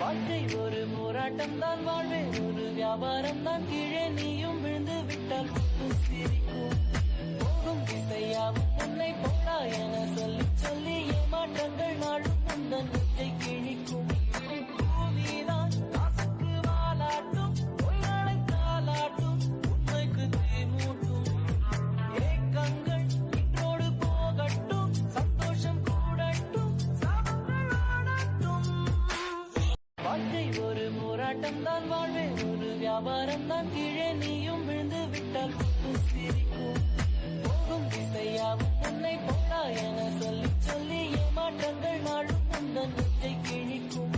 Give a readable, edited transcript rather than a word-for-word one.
வாழ்க்கை ஒரு போராட்டம் தான், வாழ்வே ஒரு வியாபாரம் தான். கீழே நீயும் விழுந்து விட்டால் சிரிக்கும். போகும் திசையாவும் உன்னை போடா என சொல்லி சொல்லி ஏமாற்றங்கள் நாளும் உந்தன் நெஞ்சை கிழிக்கும். பூமிதான் காசுக்கு வாலாட்டும், பொய்களை தாலாட்டும், உண்மைக்கு தீமூட்டும். ஏக்கங்கள் இன்றோடு போகட்டும், சந்தோஷம் கூடட்டும், சாபங்கள் ஆடட்டும். வாழ்க்கை ஒரு போராட்டம் தான், வாழ்வே ஒரு வியாபாரம் தான். கீழே நீயும் விழுந்து விட்டால் சிரிக்கும். போகும் திசையாவும் உன்னை போடா என சொல்லி சொல்லி ஏமாற்றங்கள் நாளும் உந்தன் நெஞ்சை கிழிக்கும்.